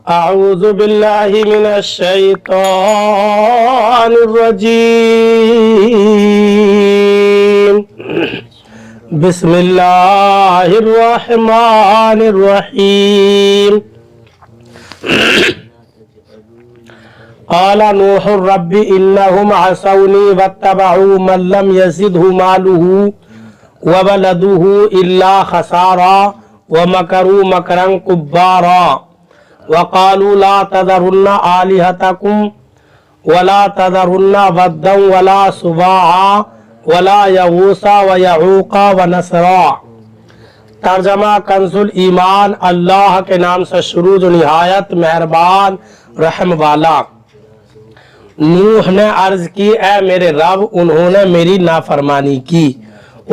أعوذ بالله من الشيطان الرجيم بسم الله الرحمن الرحيم قال نوح رب إنهم عصوني واتبعوا من لم يزده ماله وولده إلا خسارا ومكروا مكرا كبارا وقالوا لا تذرن آلهتكم ولا تذرن ودا ولا سواعا ولا یغوث ویعوق ونسرا۔ ترجمہ کنزُ ایمان، اللہ کے نام سے شروع جو نہایت مہربان رحم والا۔ نوح نے عرض کی اے میرے رب انہوں نے میری نافرمانی کی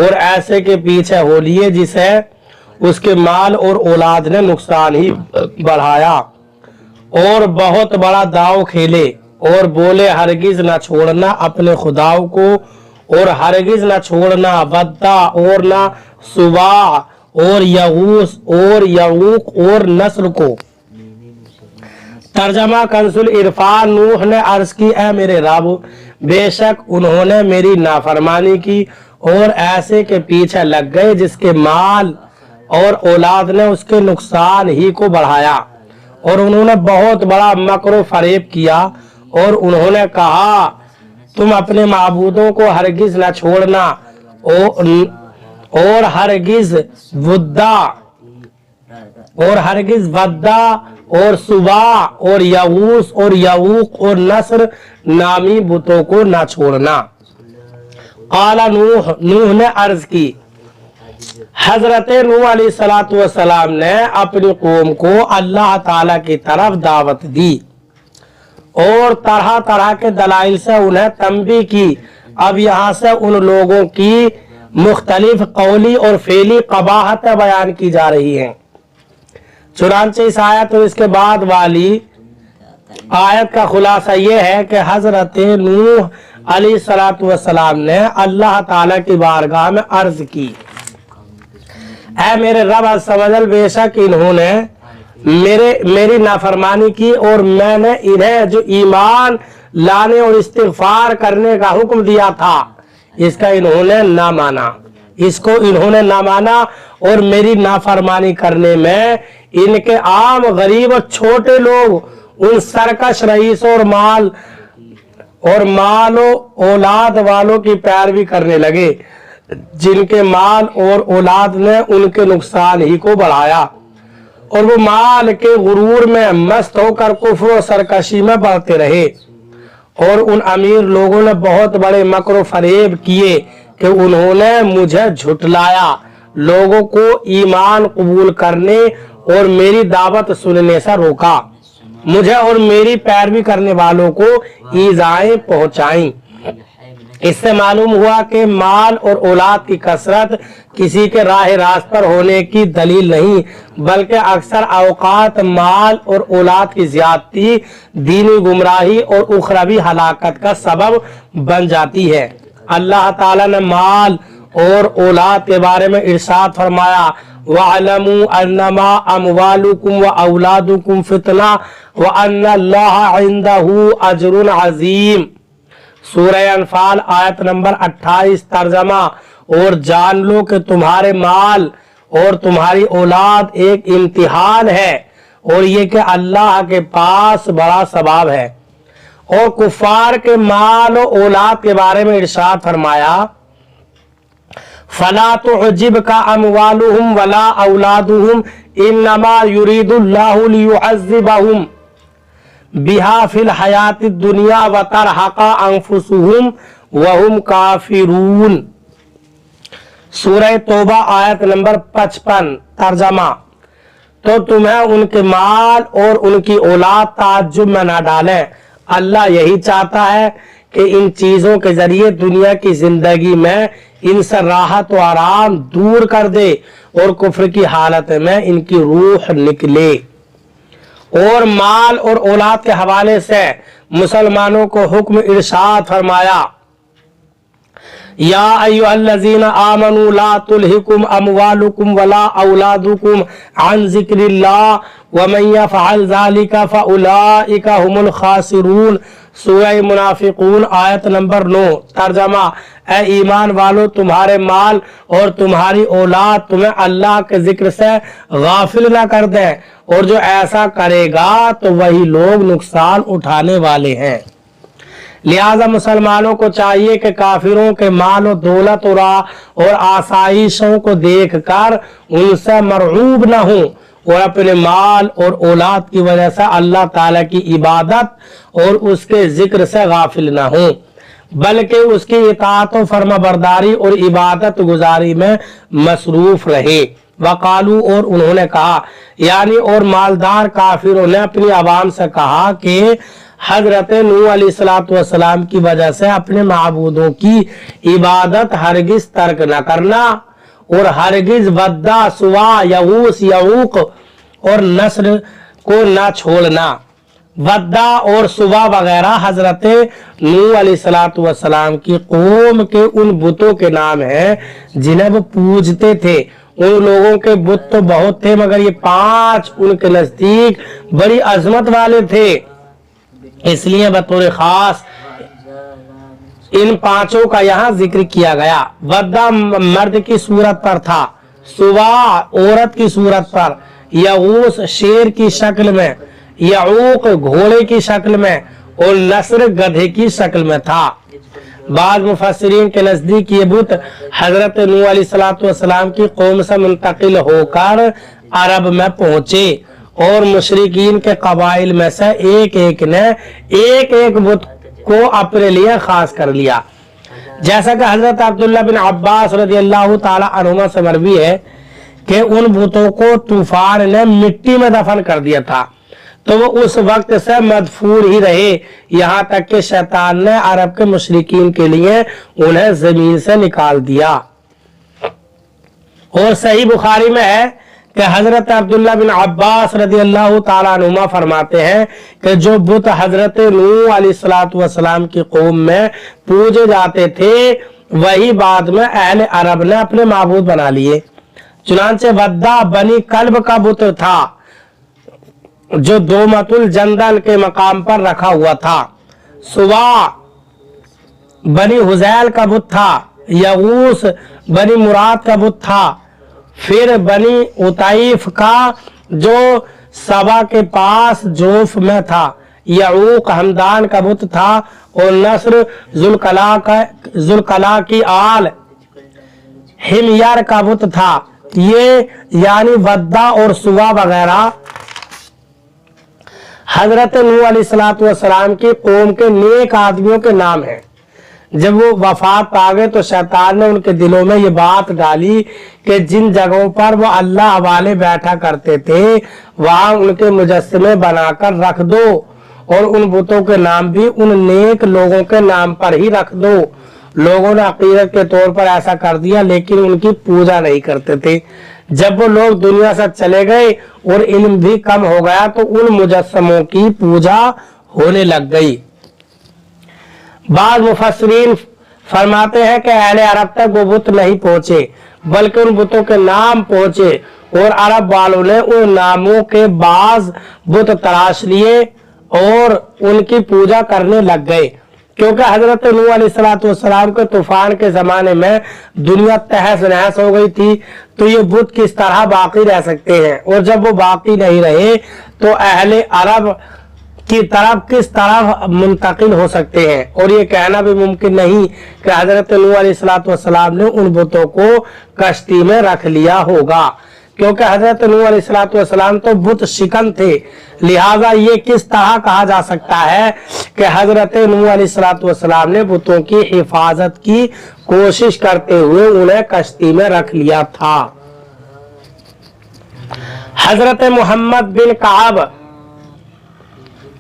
اور ایسے کے پیچھے ہو لیے جسے اس کے مال اور اولاد نے نقصان ہی بڑھایا، اور بہت بڑا داؤ کھیلے اور بولے ہرگز نہ چھوڑنا اپنے خداؤں کو، اور ہرگز نہ چھوڑنا ودا اور نہ سواع اور یغوث اور یعوق اور نسر کو۔ ترجمہ کنزُ العرفان، نوح نے عرض کی اے میرے رب بے شک انہوں نے میری نافرمانی کی اور ایسے کے پیچھے لگ گئے جس کے مال اور اولاد نے اس کے نقصان ہی کو بڑھایا، اور انہوں نے بہت بڑا مکر و فریب کیا، اور انہوں نے کہا تم اپنے معبودوں کو ہرگز نہ چھوڑنا اور ہرگز ودا اور سواع اور یغوث اور یعوق اور نسر نامی بتوں کو نہ چھوڑنا۔ قال نوح نے عرض کی حضرت نوح علیہ السلام نے اپنی قوم کو اللہ تعالی کی طرف دعوت دی اور طرح طرح کے دلائل سے انہیں تنبیہ کی۔ اب یہاں سے ان لوگوں کی مختلف قولی اور فعلی قباحتیں بیان کی جا رہی ہیں۔ چنانچہ اس آیت اور اس کے بعد والی آیت کا خلاصہ یہ ہے کہ حضرت نوح علیہ السلام نے اللہ تعالیٰ کی بارگاہ میں عرض کی اے میرے رب عز و جل بے شک انہوں نے میری نافرمانی کی اور میں نے انہیں جو ایمان لانے اور استغفار کرنے کا حکم دیا تھا اس کو انہوں نے نہ مانا اور میری نافرمانی کرنے میں ان کے عام غریب اور چھوٹے لوگ ان سرکش رئیسوں اور مال و اولاد والوں کی پیروی کرنے لگے جن کے مال اور اولاد نے ان کے نقصان ہی کو بڑھایا، اور وہ مال کے غرور میں مست ہو کر کفر و سرکشی میں بڑھتے رہے، اور ان امیر لوگوں نے بہت بڑے مکر و فریب کیے کہ انہوں نے مجھے جھٹلایا، لوگوں کو ایمان قبول کرنے اور میری دعوت سننے سے روکا، مجھے اور میری پیروی کرنے والوں کو ایذائیں پہنچائیں۔ اس سے معلوم ہوا کہ مال اور اولاد کی کثرت کسی کے راہ راست پر ہونے کی دلیل نہیں، بلکہ اکثر اوقات مال اور اولاد کی زیادتی دینی گمراہی اور اخروی ہلاکت کا سبب بن جاتی ہے۔ اللہ تعالیٰ نے مال اور اولاد کے بارے میں ارشاد فرمایا وَاعْلَمُوا أَنَّمَا أَمْوَالُكُمْ وَأَوْلَادُكُمْ فِتْنَةٌ وَأَنَّ اللَّهَ عِندَهُ أَجْرٌ عَظِيمٌ۔ سورہ انفال آیت نمبر 28۔ ترجمہ اور جان لو کہ تمہارے مال اور تمہاری اولاد ایک امتحان ہے اور یہ کہ اللہ کے پاس بڑا ثواب ہے۔ اور کفار کے مال و اولاد کے بارے میں ارشاد فرمایا فَلَا تُعْجِبْكَ أَمْوَالُهُمْ وَلَا أَوْلَادُهُمْ إِنَّمَا يُرِيدُ اللَّهُ لِيُعَذِّبَهُمْ بِهَا فِي الْحَيَاةِ الدُّنْيَا وَتَرْحَقَ أَنفُسُهُمْ وَهُمْ كَافِرُونَ۔ سورہ توبہ آیت نمبر 55۔ ترجمہ تو تمہیں ان کے مال اور ان کی اولاد تعجب میں نہ ڈالیں، اللہ یہی چاہتا ہے کہ ان چیزوں کے ذریعے دنیا کی زندگی میں ان سے راحت و آرام دور کر دے اور کفر کی حالت میں ان کی روح نکلے۔ اور مال اور اولاد کے حوالے سے مسلمانوں کو حکم ارشاد فرمایا या अय्युहल्लज़ीना आमनू ला तुल्हिकुम अमवालुकुम वला औलादुकुम अन ज़िक्रिल्लाह व मन यफ़अल ज़ालिका फ़उलाइका हुमुल खासिरून। सूरह मुनाफिकून आयत नंबर 9। तर्जमा, ए ईमान वालो, तुम्हारे माल और तुम्हारी औलाद तुम्हें अल्लाह के जिक्र से गाफिल ना कर दे, और जो ऐसा करेगा तो वही लोग नुकसान उठाने वाले हैं। लिहाजा मुसलमानों को चाहिए कि काफिरों के माल और दौलत और आसाइशों को देखकर उनसे मरऊब न हो, और अपने माल और औलाद की वजह से अल्लाह ताला की इबादत और उसके जिक्र से गाफिल न हो, बल्कि उसकी इताअत और फर्माबरदारी और इबादत गुजारी में मसरूफ रहे। वकालू, और उन्होंने कहा, यानी और मालदार काफिरों ने अपनी आवाम से कहा कि हजरत नूह अलैहिस्सलातु वस्सलाम की वजह से अपने माबूदों की इबादत हरगिज तर्क न करना, और हरगिज वद्दा, सुवा, यगूस, यऊक और नस्र को न छोड़ना। वद्दा और सुवा वगैरह हजरत नूह अलैहिस्सलातु वस्सलाम की कौम के उन बुतों के नाम हैं जिन्हें वो पूजते थे। उन लोगों के बुत तो बहुत थे, मगर ये 5 उनके नजदीक बड़ी अजमत वाले थे, इसलिए बतौर खास इन 5 का यहाँ जिक्र किया गया। वद्दा मर्द की सूरत पर था, सुवा औरत की सूरत पर, यगूस शेर की शक्ल में, यऊक घोड़े की शक्ल में, और नस्र गधे की शक्ल में था। बाद मुफस्सिरीन के नजदीक ये बुत हजरत नूह अलैहिस्सलातु वस्सलाम की कौम से मुंतकिल होकर अरब में पहुंचे, और मुशरिकीन के कबाइल में से एक एक ने एक एक बुत को अपने लिए खास कर लिया। जैसा कि हजरत अब्दुल्ला बिन अब्बास रज़ियल्लाहु ताला अन्हुमा से मरवी है कि उन बुतों को तूफान ने मिट्टी में दफन कर दिया था, तो वो उस वक्त से मदफून ही रहे, यहाँ तक कि शैतान ने अरब के मुशरिकीन के लिए उन्हें जमीन से निकाल दिया। और सही बुखारी में है कि हजरत अब्दुल्ला बिन अब्बास रज़ियल्लाहु ताला अन्हुमा फरमाते हैं कि जो बुत हजरत नूह अलैहिस्सलातु वस्सलाम की कौम में पूजे जाते थे, वही बाद में अहले अरब ने अपने माबूद बना लिए। चुनांचे वद्दा बनी कल्ब का बुत था, जो दोमतुल जंदल के मकाम पर रखा हुआ था। सुवा बनी हुजैल का बुत था। यगूस बनी मुराद का बुत था। फिर बनी उतैफ का, जो सबा के पास जोफ में था। यऊक हमदान का बुत था, और नस्र जुलकला की आल हिमयर का बुत था। ये यानी वद्दा और सुवा वगैरह हजरत नूह अलैहिस्सलातु वस्सलाम की कौम के नेक आदमियों के नाम हैं। जब वो वफात पा गए तो शैतान ने उनके दिलों में ये बात डाली कि जिन जगहों पर वो अल्लाह हवाले बैठा करते थे वहां उनके मुजस्समे बनाकर रख दो, और उन बुतों के नाम भी उन नेक लोगों के नाम पर ही रख दो। लोगों ने अकीदत के तौर पर ऐसा कर दिया, लेकिन उनकी पूजा नहीं करते थे। जब वो लोग दुनिया से चले गए और इल्म भी कम हो गया, तो उन मुजस्समों की पूजा होने लग गई। बाद मुफस्सिरीन फरमाते हैं कि अहले अरब तक वो बुत नहीं पहुंचे, बल्कि उन बुतों के नाम पहुंचे, और अरब वालों ने उन नामों के बाज बुत तराश लिए और उनकी पूजा करने लग गए। क्योंकि हजरत नूह अलैहिस्सलातु वस्सलाम के तूफान के जमाने में दुनिया तहस नहस हो गई थी, तो ये बुत किस तरह बाकी रह सकते हैं, और जब वो बाकी नहीं रहे तो अहले अरब की तरफ किस तरह मुंतकिल हो सकते हैं। और ये कहना भी मुमकिन नहीं कि हजरत नूह अलैहिस्सलातु वस्सलाम ने उन बुतों को कश्ती में रख लिया होगा, क्योंकि हजरत नूह अलैहिस्सलातु वस्सलाम तो बुत शिकन थे। लिहाजा ये किस तरह कहा जा सकता है कि हजरत नूह अलैहिस्सलातु वस्सलाम ने बुतों की हिफाजत की कोशिश करते हुए उन्हें कश्ती में रख लिया था। हजरत मोहम्मद बिन काब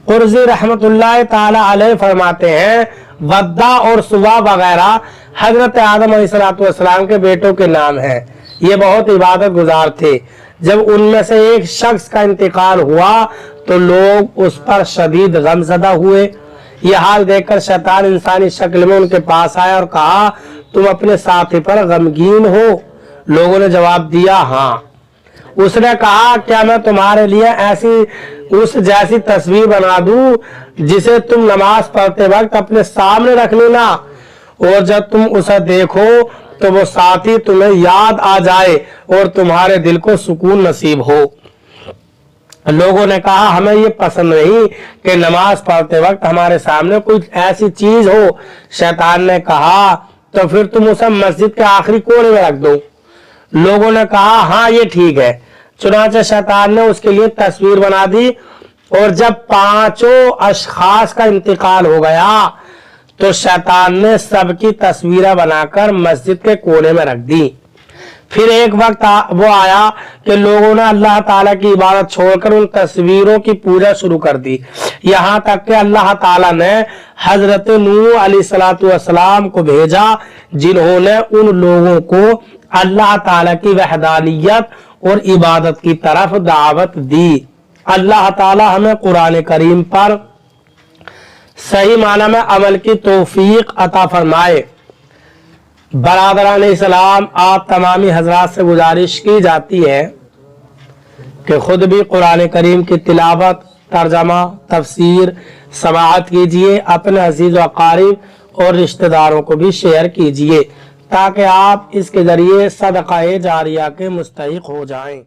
कुर्जी रहमतुल्लाह ताला अलैह फरमाते हैं, वद्दा और सुवा वगैरह हजरत आदम अलैहिस्सलातु वस्सलाम के बेटों के नाम हैं। ये बहुत इबादत गुजार थे। जब उनमें से एक शख्स का इंतकाल हुआ तो लोग उस पर शदीद गमज़दा हुए। यह हाल देखकर शैतान इंसानी शक्ल में उनके पास आया और कहा, तुम अपने साथी पर गमगीन हो? लोगों ने जवाब दिया हाँ। उसने कहा क्या मैं तुम्हारे लिए ऐसी उस जैसी तस्वीर बना दूं जिसे तुम नमाज पढ़ते वक्त अपने सामने रख लेना, और जब तुम उसे देखो तो वो साथी तुम्हें याद आ जाए और तुम्हारे दिल को सुकून नसीब हो। लोगों ने कहा हमें ये पसंद नहीं कि नमाज पढ़ते वक्त हमारे सामने कोई ऐसी चीज हो। शैतान ने कहा तो फिर तुम उसे मस्जिद के आखिरी कोने में रख दो। लोगों ने कहा हाँ ये ठीक है। चुनांचे शैतान ने उसके लिए तस्वीर बना दी, और जब पांचों अशखास का इंतकाल हो गया तो शैतान ने सबकी तस्वीरें बनाकर मस्जिद के कोने में रख दी। फिर एक वक्त वो आया कि लोगों ने अल्लाह ताला की इबादत छोड़कर उन तस्वीरों की पूजा शुरू कर दी, यहाँ तक कि अल्लाह ताला ने हजरत नूह अलैहिस्सलाम को भेजा, जिन्होंने उन लोगों को अल्लाह ताला की वहदानियत और इबादत की तरफ दावत दी। अल्लाह ताला हमें कुरान करीम पर सही माना में अमल की तौफीक अता फरमाए। बरादरान इस्लाम, आप तमामी हजरात से गुजारिश की जाती है कि खुद भी कुरान करीम की तिलावत, तर्जमा, तफसीर समाअत कीजिए, अपने अजीज व अकारिब और रिश्तेदारों को भी शेयर कीजिए ताकि आप इसके जरिए सदक़ाए जारिया के मुस्तहिक हो जाएं।